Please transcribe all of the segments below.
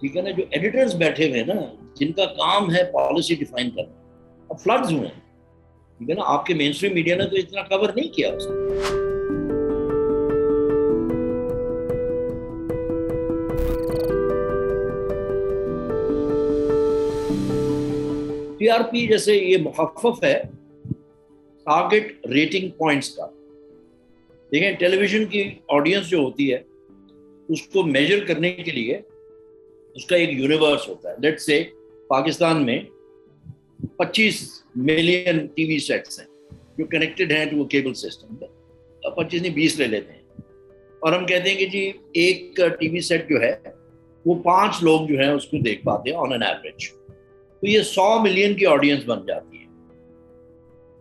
ठीक है ना, जो एडिटर्स बैठे हुए हैं ना, जिनका काम है पॉलिसी डिफाइन करना, अब फ्लड्स हुए हैं। ठीक है ना, आपके मेन स्ट्रीम मीडिया ने तो इतना कवर नहीं किया उसको। टीआरपी जैसे ये मुखफ़फ़ है टारगेट रेटिंग पॉइंट्स का। देखें, टेलीविजन की ऑडियंस जो होती है उसको मेजर करने के लिए उसका एक यूनिवर्स होता है। लेट्स से पाकिस्तान में 25 मिलियन टीवी सेट्स हैं जो कनेक्टेड हैं टू केबल सिस्टम। 25 नहीं, 20 ले लेते हैं, और हम कहते हैं कि जी एक टीवी सेट जो है वो 5 लोग जो है उसको देख पाते हैं ऑन एन एवरेज। तो ये 100 मिलियन की ऑडियंस बन जाती है।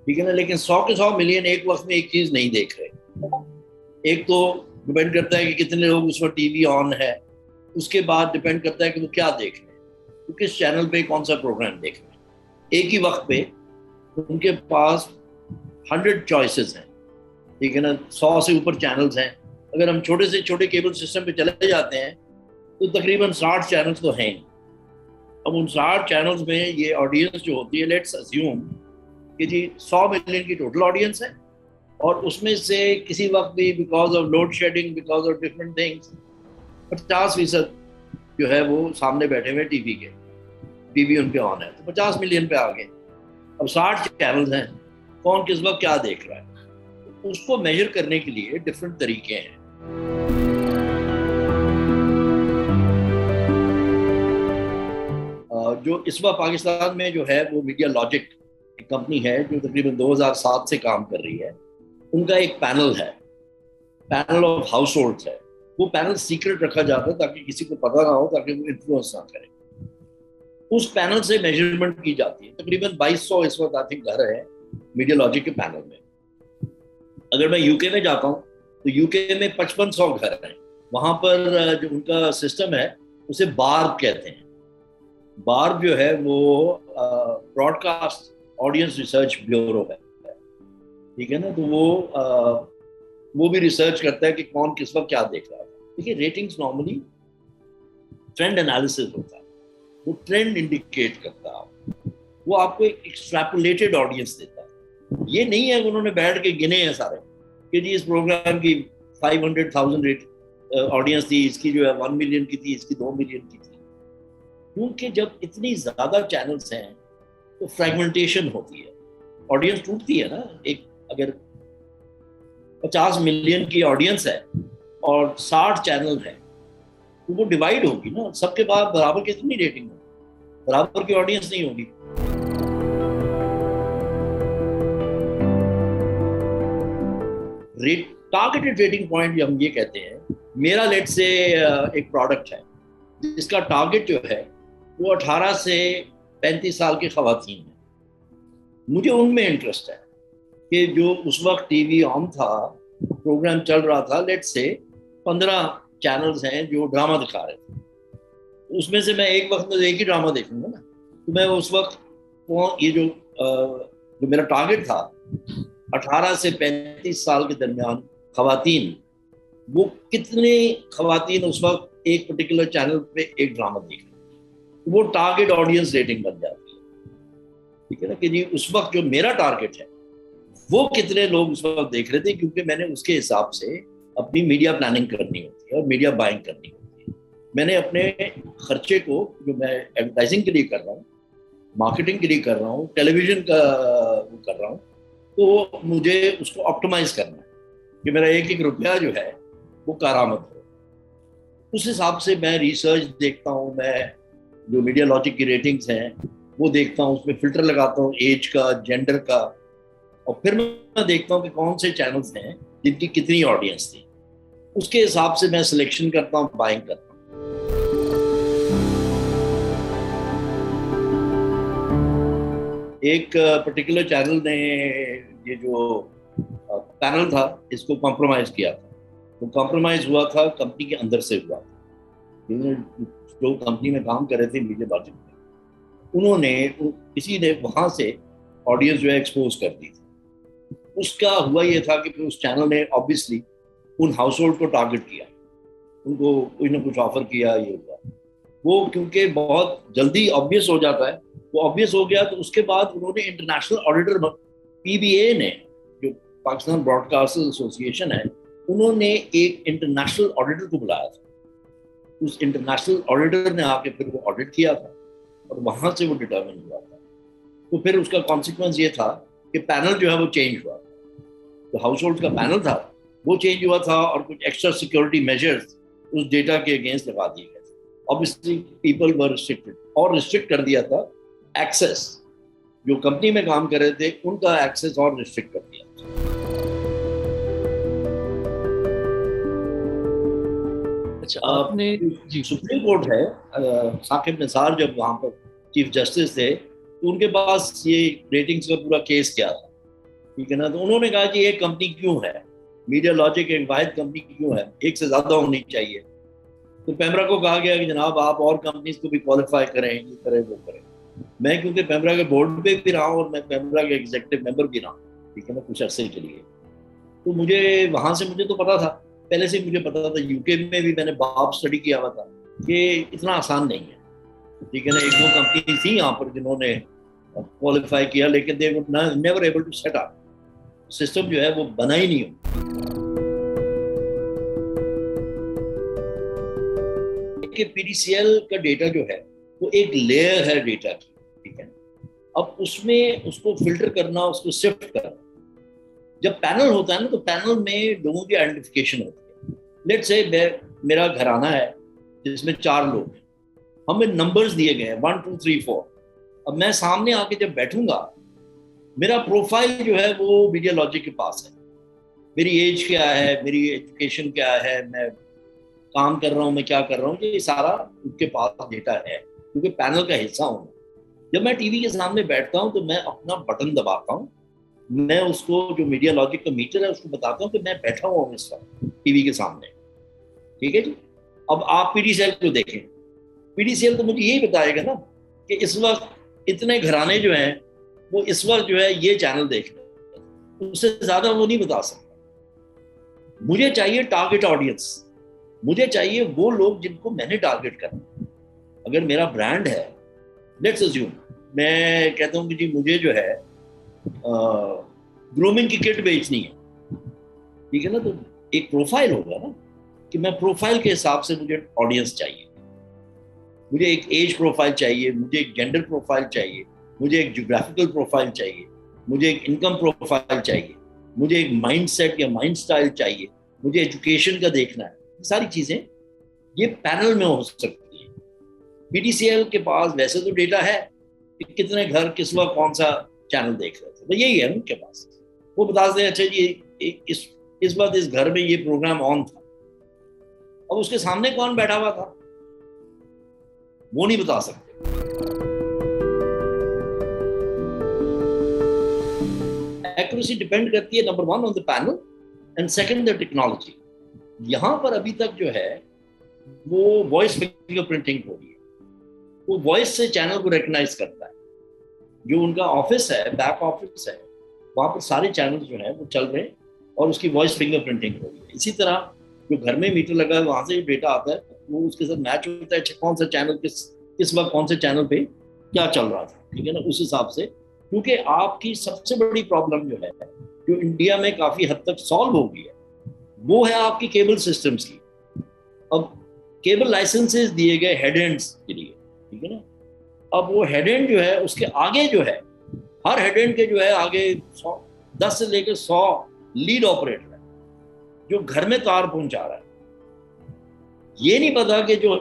ठीक है ना, लेकिन 100 के 100 मिलियन एक वक्त में एक चीज नहीं देख रहे। एक तो डिपेंड करता है कि कितने लोग उस वक्त टीवी ऑन है, उसके बाद डिपेंड करता है कि वो क्या देख रहे हैं, तो किस चैनल पे कौन सा प्रोग्राम देख रहे हैं। एक ही वक्त पे उनके पास 100 चॉइसेस हैं। ठीक है ना, 100 से ऊपर चैनल्स हैं। अगर हम छोटे से छोटे केबल सिस्टम पे चले जाते हैं तो तकरीबन 60 चैनल्स तो हैं। अब उन 60 चैनल्स में ये ऑडियंस जो होती है, लेट्स अज्यूम कि जी 100 मिलियन की टोटल ऑडियंस है, और उसमें से किसी वक्त भी because of load shedding, because of different things, 50% जो है वो सामने बैठे हुए टीवी के, टीवी उनके ऑन है, तो 50 मिलियन पे आ गए। अब 60 चैनल्स हैं, कौन किस वक्त क्या देख रहा है, तो उसको मेजर करने के लिए डिफरेंट तरीके हैं। जो इस वक्त पाकिस्तान में जो है वो मीडिया लॉजिक एक कंपनी है जो तकरीबन 2007 से काम कर रही है। उनका एक पैनल है, पैनल ऑफ हाउस होल्ड्स है। वो पैनल सीक्रेट रखा जाता है ताकि किसी को पता ना हो, ताकि वो इन्फ्लुएंस ना करे। उस पैनल से मेजरमेंट की जाती है। तकरीबन 2200 इस वक्त आई थिंक घर है मीडिया लॉजिक के पैनल में। अगर मैं यूके में जाता हूँ तो यूके में 5500 घर हैं। वहां पर जो उनका सिस्टम है उसे बार्ब कहते हैं। बार्ब जो है वो ब्रॉडकास्ट ऑडियंस रिसर्च ब्यूरो है। ठीक है ना, तो वो भी रिसर्च करता है कि कौन किस वक्त क्या देख रहा है। देखिए, रेटिंग्स नॉर्मली ट्रेंड एनालिसिस होता है, वो ट्रेंड इंडिकेट करता है, वो आपको एक एक्सट्रैपोलेटेड ऑडियंस देता है। ये नहीं है कि उन्होंने बैठ के गिने हैं सारे कि जी इस प्रोग्राम की 500,000 रेट ऑडियंस थी, इसकी जो है 1 मिलियन की थी, इसकी 2 मिलियन की थी। क्योंकि जब इतनी ज्यादा चैनल्स हैं तो फ्रेगमेंटेशन होती है, ऑडियंस टूटती है ना। एक अगर 50 मिलियन की ऑडियंस है और 60 चैनल है तो वो डिवाइड होगी ना, सबके बाद बराबर कितनी रेटिंग होगी, बराबर की ऑडियंस नहीं होगी। टारगेटेड रेटिंग पॉइंट हम ये कहते हैं। मेरा लेट से एक प्रोडक्ट है जिसका टारगेट जो है वो 18 से 35 साल की खवातीन है। मुझे उनमें इंटरेस्ट है कि जो उस वक्त टीवी ऑन था, प्रोग्राम चल रहा था, लेट से 15 चैनल्स हैं जो ड्रामा दिखा रहे थे, उसमें से मैं एक वक्त में एक ही ड्रामा देखूंगा ना, तो मैं उस वक्त ये जो मेरा टारगेट था 18 से 35 साल के दरमियान खवातीन, वो कितने खवातीन उस वक्त एक पर्टिकुलर चैनल पे एक ड्रामा देख रहे, वो टारगेट ऑडियंस रेटिंग बन जाती है। ठीक है ना, कि जी उस वक्त जो मेरा टारगेट है वो कितने लोग उस वक्त देख रहे थे, क्योंकि मैंने उसके हिसाब से अपनी मीडिया प्लानिंग करनी होती है और मीडिया बाइंग करनी होती है। मैंने अपने खर्चे को जो मैं एडवर्टाइजिंग के लिए कर रहा हूँ, मार्केटिंग के लिए कर रहा हूँ, टेलीविजन का कर रहा हूँ, तो मुझे उसको ऑप्टिमाइज करना है कि मेरा एक एक रुपया जो है वो कारामद हो। उस हिसाब से मैं रिसर्च देखता हूँ, मैं जो मीडिया लॉजिक की रेटिंग्स हैं वो देखता हूँ, उसमें फिल्टर लगाता हूँ एज का, जेंडर का, और फिर मैं देखता हूँ कि कौन से चैनल्स हैं जिनकी कितनी ऑडियंस थी। उसके हिसाब से मैं सिलेक्शन करता हूँ, बाइंग करता हूँ। एक पर्टिकुलर चैनल ने ये जो पैनल था इसको कॉम्प्रोमाइज किया था। तो कॉम्प्रोमाइज हुआ था कंपनी के अंदर से हुआ था। जो कंपनी में काम कर रहे थे मीडिया लॉजिक में, उन्होंने किसी ने वहां से ऑडियंस जो है एक्सपोज कर दी थी। उसका हुआ ये था कि उस चैनल ने ऑब्वियसली उन हाउस होल्ड को टारगेट किया, उनको कुछ ना कुछ ऑफर किया, ये हुआ। वो क्योंकि बहुत जल्दी ऑब्वियस हो जाता है, वो ऑब्वियस हो गया तो उसके बाद उन्होंने इंटरनेशनल ऑडिटर, पीबीए ने, जो पाकिस्तान ब्रॉडकास्टर्स एसोसिएशन है, उन्होंने एक इंटरनेशनल ऑडिटर को बुलाया था। उस इंटरनेशनल ऑडिटर ने आके फिर वो ऑडिट किया था और वहां से वो डिटर्मिन हुआ था। तो फिर उसका कॉन्सिक्वेंस ये था कि पैनल जो है वो चेंज हुआ। तो हाउस होल्ड का पैनल था वो चेंज हुआ था और कुछ एक्स्ट्रा सिक्योरिटी मेजर्स उस डेटा के अगेंस्ट लगा दिए गए थे। ऑब्वियसली पीपल वर रिस्ट्रिक्टेड, और रिस्ट्रिक्ट कर दिया था एक्सेस, जो कंपनी में काम कर रहे थे उनका एक्सेस और रिस्ट्रिक्ट कर दिया था। अच्छा, आपने जी सुप्रीम कोर्ट है, साकिब निसार जब वहां पर चीफ जस्टिस थे तो उनके पास ये रेटिंग्स का पूरा केस क्या था, ठीक है ना। तो उन्होंने कहा कि एक कंपनी क्यों है, मीडिया लॉजिक एक वाहिद कंपनी क्यों है, एक से ज्यादा होनी चाहिए। तो पेमरा को कहा गया कि जनाब आप और कंपनीज को भी क्वालिफाई करें, ये करें वो करें। मैं क्योंकि पेमरा के बोर्ड पे भी रहा हूँ और मैं पेमरा के एग्जीक्यूटिव मेंबर भी रहा हूँ, ठीक है ना, कुछ अर्से के लिए। तो मुझे वहां से मुझे तो पता था, पहले से मुझे पता था, यूके में भी मैंने बाप स्टडी किया हुआ था कि इतना आसान नहीं है, ठीक है ना। एक दो कंपनी थी यहाँ पर जिन्होंने क्वालिफाई किया, लेकिन they were never able to set up, system जो है वो बना ही नहीं हो कि पीडीसीएल का डेटा जो है वो एक लेयर है डेटा की, ठीक है। अब उसमें उसको फिल्टर करना, उसको सिफ्ट करना, जब पैनल होता है ना तो पैनल में लोगों की आइडेंटिफिकेशन होती है। लेट्स से मेरा घराना है जिसमें 4 लोग हैं, हमें नंबर्स दिए गए हैं 1 2 3 4। अब मैं सामने आके जब बैठूंगा, मेरा प्रोफाइल जो है वो मीडिया लॉजिक के पास है, मेरी एज क्या है, मेरी एजुकेशन क्या है, मैं काम कर रहा हूँ, मैं क्या कर रहा हूँ, ये सारा उनके पास डेटा है क्योंकि पैनल का हिस्सा हूँ। जब मैं टीवी के सामने बैठता हूँ तो मैं अपना बटन दबाता हूँ, मैं उसको जो मीडिया लॉजिक का मीटर है उसको बताता हूँ कि मैं बैठा हुआ हूँ इस वक्त टीवी के सामने, ठीक है जी। अब आप पीडीसीएल को देखें, पीडीसीएल तो मुझे यही बताएगा ना कि इस वक्त इतने घराने जो हैं वो इस वक्त जो है ये चैनल देख रहे हैं, उससे ज्यादा वो नहीं बता सकता। मुझे चाहिए टारगेट ऑडियंस, मुझे चाहिए वो लोग जिनको मैंने टारगेट करना। अगर मेरा ब्रांड है, लेट्स अज्यूम मैं कहता हूँ कि जी मुझे जो है ग्रूमिंग की किट बेचनी है, ठीक है ना, तो एक प्रोफाइल होगा ना कि मैं प्रोफाइल के हिसाब से मुझे ऑडियंस चाहिए, मुझे एक एज प्रोफाइल चाहिए, मुझे एक जेंडर प्रोफाइल चाहिए, मुझे एक ज्योग्राफिकल प्रोफाइल चाहिए, मुझे एक इनकम प्रोफाइल चाहिए, मुझे एक माइंडसेट या माइंड स्टाइल चाहिए, मुझे एजुकेशन का देखना है। सारी चीजें ये पैनल में हो सकती है। पीडीसीएल के पास वैसे तो डेटा है कि कितने घर किस वक्त कौन सा चैनल देख रहे थे, तो यही है उनके पास। वो बता दें अच्छा जी इस वक्त इस घर में ये प्रोग्राम ऑन था, अब उसके सामने कौन बैठा हुआ था वो नहीं बता सकते। एक्यूरेसी डिपेंड करती है number 1 on the panel and second the technology. यहां पर अभी तक जो है वो वॉइस फिंगरप्रिंटिंग हो रही है, वो वॉइस से चैनल को रिकॉग्नाइज करता है। जो उनका ऑफिस है, बैक ऑफिस है, वहां पर सारे चैनल जो है वो चल रहे हैं और उसकी वॉइस फिंगरप्रिंटिंग हो रही है। इसी तरह जो घर में मीटर लगा है वहां से जो डेटा आता है वो उसके साथ मैच होता है, कौन सा चैनल किस वक्त कौन से चैनल पे क्या चल रहा था, ठीक है ना, उस हिसाब से। क्योंकि आपकी सबसे बड़ी प्रॉब्लम जो है जो इंडिया में काफी हद तक सॉल्व हो गई है वो है आपकी केबल सिस्टम्स की। अब केबल लाइसेंसेस दिए गए हेड एंड्स के लिए, ठीक है ना। अब वो हेड एंड जो है उसके आगे जो है, हर हेड एंड के जो है आगे 10 से लेकर 100 लीड ऑपरेटर है जो घर में तार पहुंचा रहा है। ये नहीं पता कि जो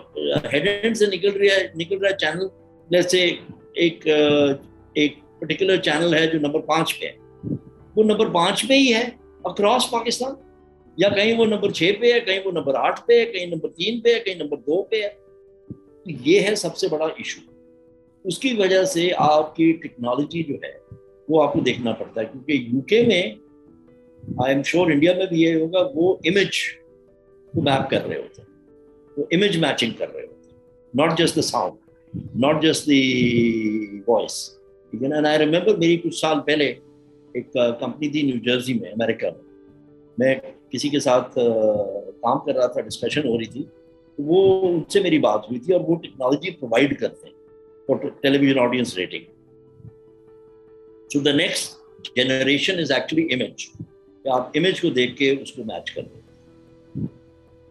हेड एंड से निकल रहा है चैनल, जैसे एक पर्टिकुलर चैनल है जो नंबर 5 पे है, वो नंबर 5 पे ही है अक्रॉस पाकिस्तान, या कहीं वो नंबर 6 पे है, कहीं वो नंबर 8 पे है, कहीं नंबर 3 पे है, कहीं नंबर 2 पे है। तो ये है सबसे बड़ा इशू। उसकी वजह से आपकी टेक्नोलॉजी जो है वो आपको देखना पड़ता है, क्योंकि यूके में, आई एम श्योर इंडिया में भी ये होगा, वो इमेज को मैप कर रहे होते हैं, वो इमेज मैचिंग कर रहे होते हैं, not just the sound, not just the voice, ठीक है ना। आई रिमेंबर मेरी कुछ साल पहले एक कंपनी थी न्यू जर्सी में, अमेरिका में, मैं किसी के साथ काम कर रहा था, डिस्कशन हो रही थी, वो उनसे मेरी बात हुई थी और वो टेक्नोलॉजी प्रोवाइड करते हैं for television audience rating. So the next generation is actually image. आप इमेज को देख के उसको मैच कर दो.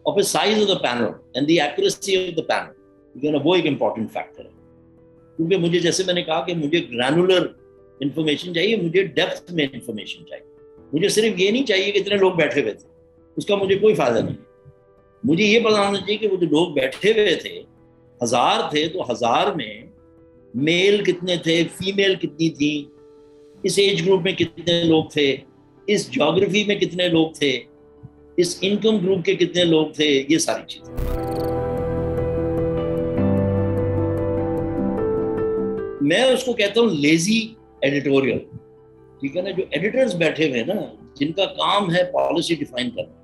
और फिर size of the panel and the accuracy of the panel, वो एक इंपॉर्टेंट फैक्टर है. क्योंकि मुझे, जैसे मैंने कहा कि मुझे ग्रैनुलर इंफॉर्मेशन चाहिए, मुझे डेप्थ में इंफॉर्मेशन चाहिए. मुझे सिर्फ ये नहीं चाहिए कि इतने लोग बैठे हुए थे, उसका मुझे कोई फायदा नहीं. मुझे ये पता होना चाहिए कि वो जो लोग बैठे हुए थे, 1000 थे, तो 1000 में मेल कितने थे, फीमेल कितनी थी, इस एज ग्रुप में कितने लोग थे, इस ज्योग्राफी में कितने लोग थे, इस इनकम ग्रुप के कितने लोग थे, ये सारी चीजें. मैं उसको कहता हूँ लेजी एडिटोरियल. ठीक है ना. जो एडिटर्स बैठे हुए ना, जिनका काम है पॉलिसी डिफाइन करना,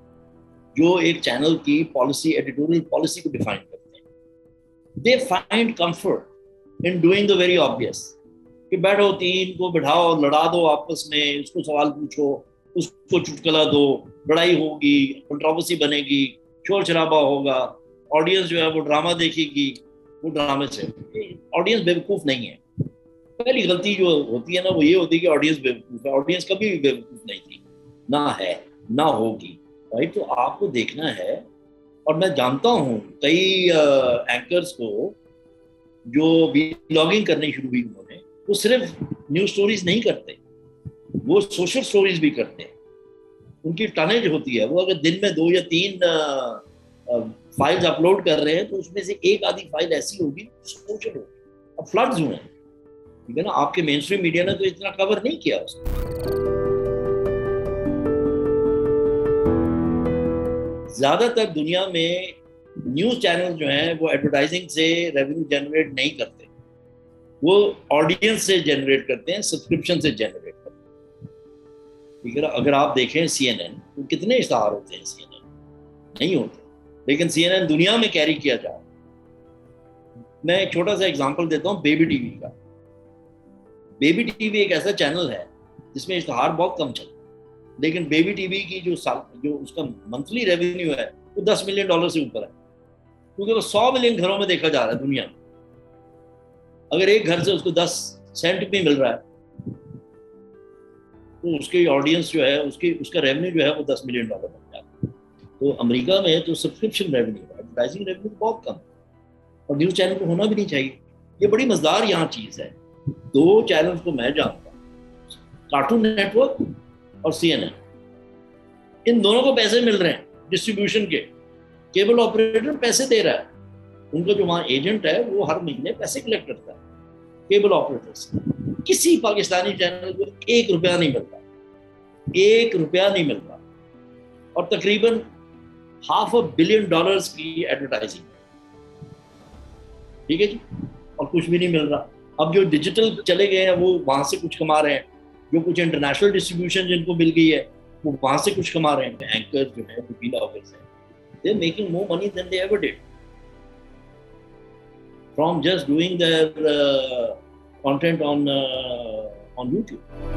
जो एक चैनल की पॉलिसी, एडिटोरियल पॉलिसी को डिफाइन करते हैं, they find comfort in doing the very obvious. कि बैठो, 3 को बिठाओ, लड़ा दो आपस में, उसको सवाल पूछो, उसको चुटकुला दो, लड़ाई होगी, कंट्रोवर्सी बनेगी, शोर शराबा होगा, ऑडियंस जो है वो ड्रामा देखेगी. वो ड्रामे से ऑडियंस बेवकूफ नहीं है. पहली गलती जो होती है ना, वो ये होती है कि ऑडियंस बेवकूफ है. ऑडियंस कभी भी बेवकूफ नहीं थी, ना है, ना होगी. राइट. तो आपको देखना है. और मैं जानता हूँ कई एंकर्स को जो व्लॉगिंग करनी शुरू हुई, उन्होंने, वो सिर्फ न्यूज स्टोरीज नहीं करते, वो सोशल स्टोरीज भी करते हैं. उनकी टनेज होती है. वो अगर दिन में 2 या 3 फाइल्स अपलोड कर रहे हैं, तो उसमें से एक आधी फाइल ऐसी होगी सोशल होगी. अब फ्लड्स हुए हैं, ठीक है ना. आपके मेन स्ट्रीम मीडिया ने तो इतना कवर नहीं किया उसको. ज्यादातर दुनिया में न्यूज चैनल जो हैं वो एडवर्टाइजिंग से रेवेन्यू जनरेट नहीं करते. वो ऑडियंस से जनरेट करते हैं, सब्सक्रिप्शन से जनरेट करते हैं. ठीक है ना. अगर आप देखें CNN, तो कितने इश्तहार होते हैं CNN? नहीं होते. लेकिन CNN दुनिया में कैरी किया जा रहा है. मैं एक छोटा सा एग्जांपल देता हूँ बेबी टीवी का. बेबी टीवी एक ऐसा चैनल है जिसमें इश्तहार बहुत कम चलते, लेकिन बेबी टीवी की जो उसका मंथली रेवेन्यू है वो $10 मिलियन से ऊपर है. क्योंकि वो 100 मिलियन घरों में देखा जा रहा है दुनिया में. अगर एक घर से उसको 10 सेंट भी मिल रहा है, तो उसकी ऑडियंस जो है, उसका रेवेन्यू जो है वो $10 मिलियन बन जाता है. तो अमेरिका में तो सब्सक्रिप्शन रेवेन्यू, एडवर्टाइजिंग रेवेन्यू बहुत कम, और न्यूज चैनल को होना भी नहीं चाहिए. ये बड़ी मजेदार यहाँ चीज है. 2 चैनल्स को मैं जानता हूँ, कार्टून नेटवर्क और CNN. इन दोनों को पैसे मिल रहे हैं डिस्ट्रीब्यूशन के. केबल ऑपरेटर पैसे दे रहा है, उनका जो वहाँ एजेंट है वो हर महीने पैसे कलेक्ट करता है केबल ऑपरेटर से. किसी पाकिस्तानी चैनल को 1 रुपया नहीं मिलता, 1 रुपया नहीं मिलता. और तकरीबन $500 बिलियन की एडवर्टाइजिंग. ठीक है जी. और कुछ भी नहीं मिल रहा. अब जो डिजिटल चले गए हैं वो वहां से कुछ कमा रहे हैं. जो कुछ इंटरनेशनल डिस्ट्रीब्यूशन जिनको मिल गई है वो वहां से कुछ कमा रहे हैं. एंकर जो है, व्लॉगर्स हैं, they are making more money than they ever did from just doing their content on YouTube.